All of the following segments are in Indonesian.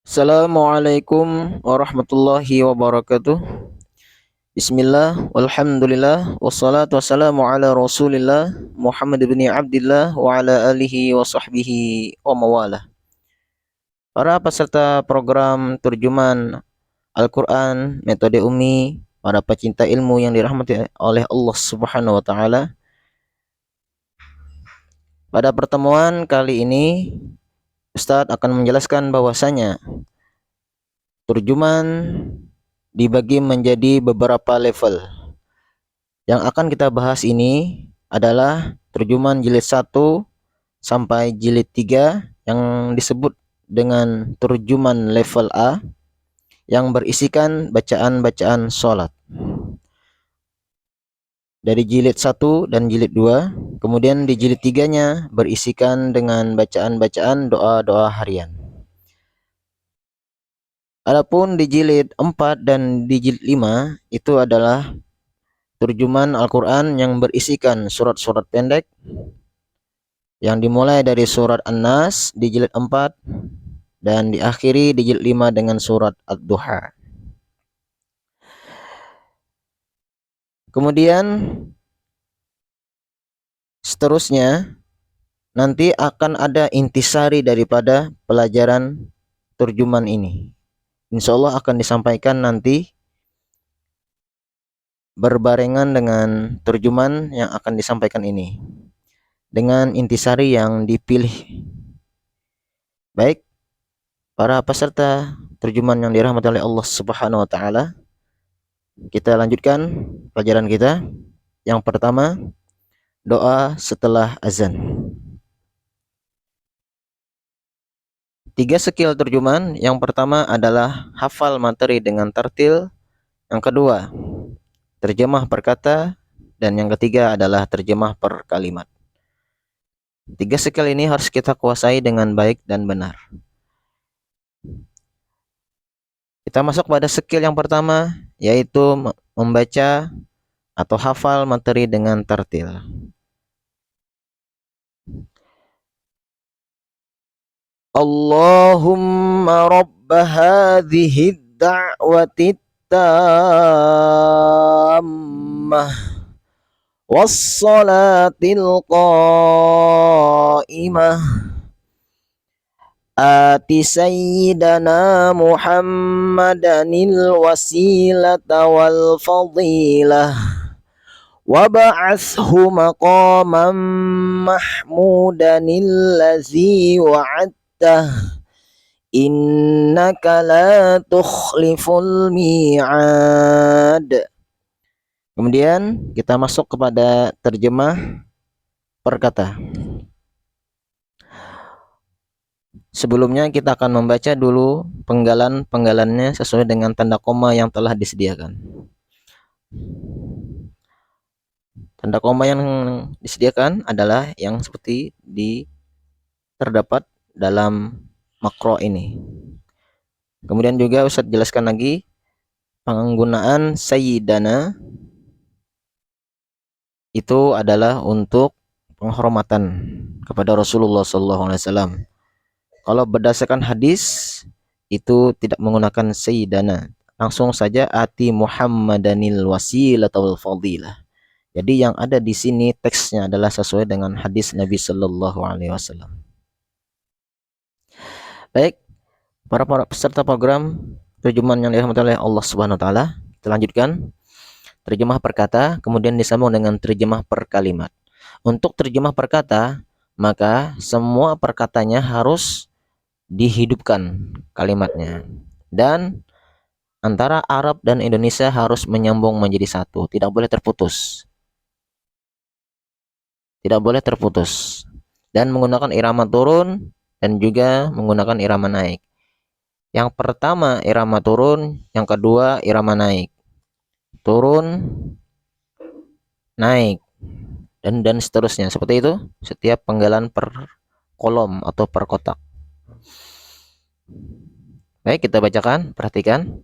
Assalamualaikum warahmatullahi wabarakatuh. Bismillah, walhamdulillah, wassalatu wassalamu ala rasulillah Muhammad bin Abdillah wa ala alihi wa sahbihi wa mawalah. Para peserta program terjemahan Al-Quran Metode Umi, para pecinta ilmu yang dirahmati oleh Allah Subhanahu wa Ta'ala. Pada pertemuan kali ini, Ustadz akan menjelaskan bahwasanya terjemahan dibagi menjadi beberapa level. Yang akan kita bahas ini adalah terjemahan jilid 1 sampai jilid 3 yang disebut dengan terjemahan level A yang berisikan bacaan-bacaan sholat. Dari jilid 1 dan jilid 2, kemudian di jilid 3-nya berisikan dengan bacaan-bacaan doa-doa harian. Adapun di jilid 4 dan di jilid 5 itu adalah terjemahan Al-Quran yang berisikan surat-surat pendek yang dimulai dari surat An-Nas di jilid 4 dan diakhiri di jilid 5 dengan surat Ad-Duha. Kemudian seterusnya nanti akan ada intisari daripada pelajaran terjemahan ini. Insya Allah akan disampaikan nanti berbarengan dengan terjemahan yang akan disampaikan ini dengan intisari yang dipilih. Baik, para peserta terjemahan yang dirahmati oleh Allah Subhanahu wa Ta'ala, kita lanjutkan pelajaran kita. Yang pertama, doa setelah azan. 3 skill terjemahan. Yang pertama adalah hafal materi dengan tartil. Yang kedua, terjemah per kata. Dan yang ketiga adalah terjemah per kalimat. 3 skill ini harus kita kuasai dengan baik dan benar. Kita masuk pada skill yang pertama, yaitu membaca atau hafal materi dengan tartil. Allahumma rabba hadhihi da'wati tammah wassalatil qa'imah ati sayyidana Muhammadanil wasilata wal fadilah wab'athhu maqaman mahmudanil ladzi wa'adtah innaka la tukhliful mi'ad. Kemudian kita masuk kepada terjemah per kata. Sebelumnya kita akan membaca dulu penggalan-penggalannya sesuai dengan tanda koma yang telah disediakan. Tanda koma yang disediakan adalah yang seperti terdapat dalam makro ini. Kemudian juga Ustadz jelaskan lagi penggunaan sayyidana itu adalah untuk penghormatan kepada Rasulullah SAW. Kalau berdasarkan hadis itu tidak menggunakan sayyidana, langsung saja ati Muhammadanil wasilata wal fadilah. Jadi yang ada di sini teksnya adalah sesuai dengan hadis Nabi Sallallahu Alaihi Wasallam. Baik, para peserta program terjemahan yang dirahmati oleh Allah Subhanahu Wa Taala, kita lanjutkan terjemah per kata, kemudian disambung dengan terjemah per kalimat. Untuk terjemah per kata, maka semua perkatanya harus dihidupkan kalimatnya, dan antara Arab dan Indonesia harus menyambung menjadi satu, tidak boleh terputus. Tidak boleh terputus. Dan menggunakan irama turun dan juga menggunakan irama naik. Yang pertama irama turun, yang kedua irama naik. Turun, naik, dan seterusnya. Seperti itu setiap penggalan per kolom atau per kotak. Baik, kita bacakan, perhatikan.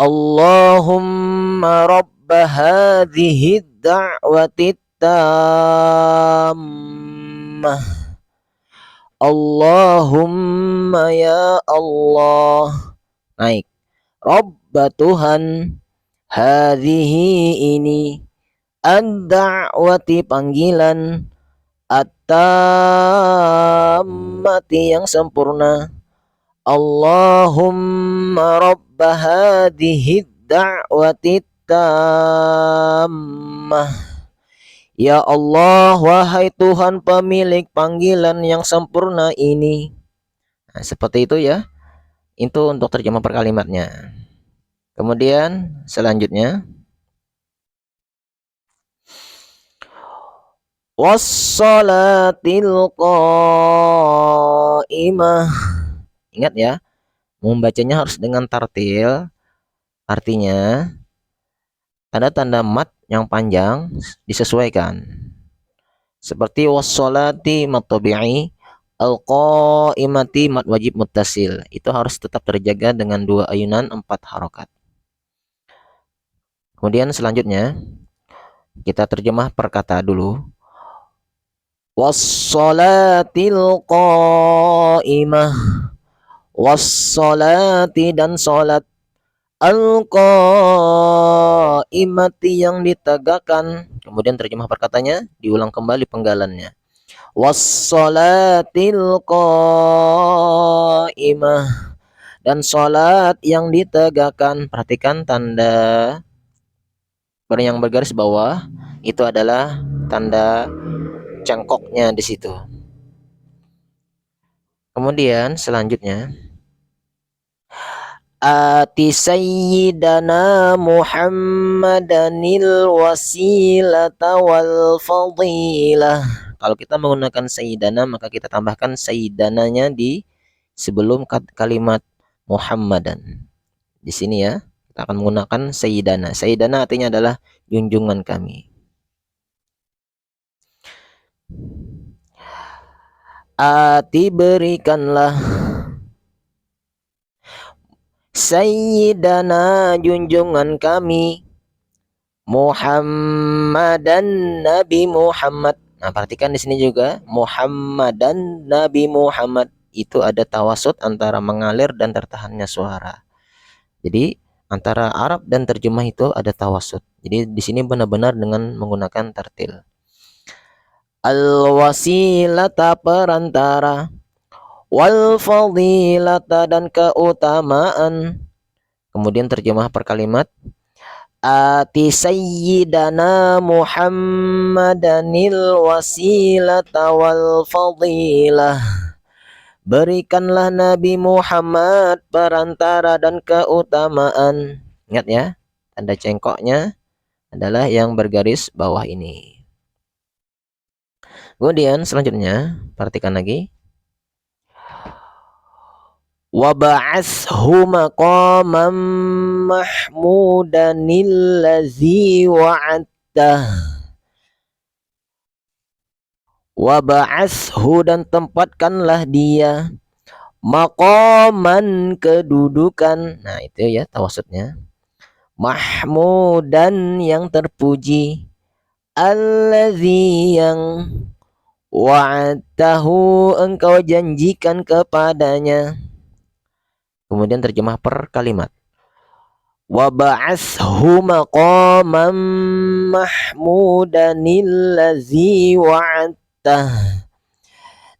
Allahumma rabba hadhihi da'wati tammah Allahumma ya Allah. Naik. Robba Tuhan. Hadhihi ini. Ad-da'wati panggilan. At-tammati yang sempurna. Allahumma rabba hadhihi da'wati tammah. Ya Allah, wahai Tuhan pemilik panggilan yang sempurna ini. Nah, seperti itu ya. Itu untuk terjemah per kalimatnya. Kemudian selanjutnya wassalatil qaimah. Ingat ya, membacanya harus dengan tartil. Artinya tanda-tanda mat yang panjang disesuaikan. Seperti wassalati mat tabi'i, al-qaimati mat wajib muttasil. Itu harus tetap terjaga dengan 2 ayunan 4 harokat. Kemudian selanjutnya kita terjemah per kata dulu. Wassalatil qaimah. Wassalati dan salat. Al-qaimati yang ditegakkan. Kemudian terjemah perkatanya, diulang kembali penggalannya. Wassalatil qaimah. Dan salat yang ditegakkan. Perhatikan tanda yang bergaris bawah itu adalah tanda cangkoknya di situ. Kemudian selanjutnya ati sayyidana Muhammadanil wasilata wal fadilah. Kalau kita menggunakan sayyidana maka kita tambahkan sayyidananya di sebelum kalimat Muhammadan. Di sini ya, kita akan menggunakan sayyidana. Sayyidana artinya adalah junjungan kami. Ati berikanlah sayyidana junjungan kami Muhammadan Nabi Muhammad. Nah, perhatikan di sini juga Muhammadan Nabi Muhammad itu ada tawasud antara mengalir dan tertahannya suara. Jadi antara Arab dan terjemah itu ada tawasud. Jadi di sini benar-benar dengan menggunakan tartil. Al-wasilata perantara, wal fadilata dan keutamaan. Kemudian terjemah per kalimat. Ati sayyidana Muhammadanil wasilata wal fadilah. Berikanlah Nabi Muhammad perantara dan keutamaan. Ingat ya, tanda cengkoknya adalah yang bergaris bawah ini. Kemudian selanjutnya, perhatikan lagi. Wa ba'athu maqaman mahmudanil ladzi wa'adtah. Wa ba'athu dan tempatkanlah dia maqaman kedudukan. Nah, itu ya tawasudnya. Mahmudan yang terpuji. Alladzi yang wa'adtahu engkau janjikan kepadanya. Kemudian terjemah per kalimat. Wa ba'athu maqaman mahmudanil ladzi wa'adtah.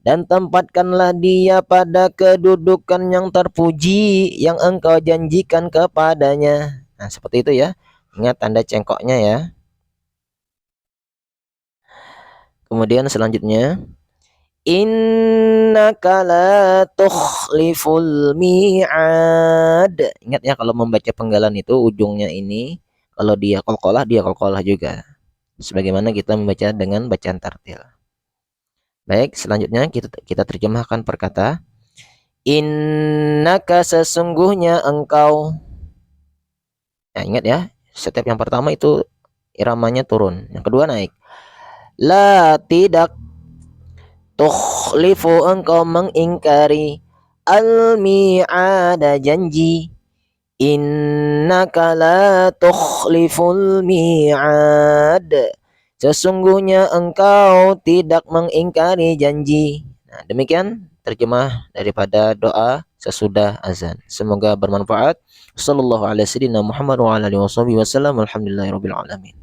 Dan tempatkanlah dia pada kedudukan yang terpuji yang engkau janjikan kepadanya. Nah, seperti itu ya. Ingat tanda cengkoknya ya. Kemudian selanjutnya, innaka la tukhliful mi'ad. Ingat ya, kalau membaca penggalan itu ujungnya ini, kalau dia qalqalah juga. Sebagaimana kita membaca dengan bacaan tartil. Baik, selanjutnya kita terjemahkan per kata. Innaka sesungguhnya engkau. Nah, ingat ya, setiap yang pertama itu iramanya turun, yang kedua naik. La tidak, tukhlifu engkau mengingkari, al-mi'ada janji. Innaka la tukhliful mi'ad. Sesungguhnya engkau tidak mengingkari janji. Nah, demikian terjemah daripada doa sesudah azan. Semoga bermanfaat. Sallallahu alaihi wasallam Muhammad wa ala alihi wasallam. Alhamdulillahirabbil alamin.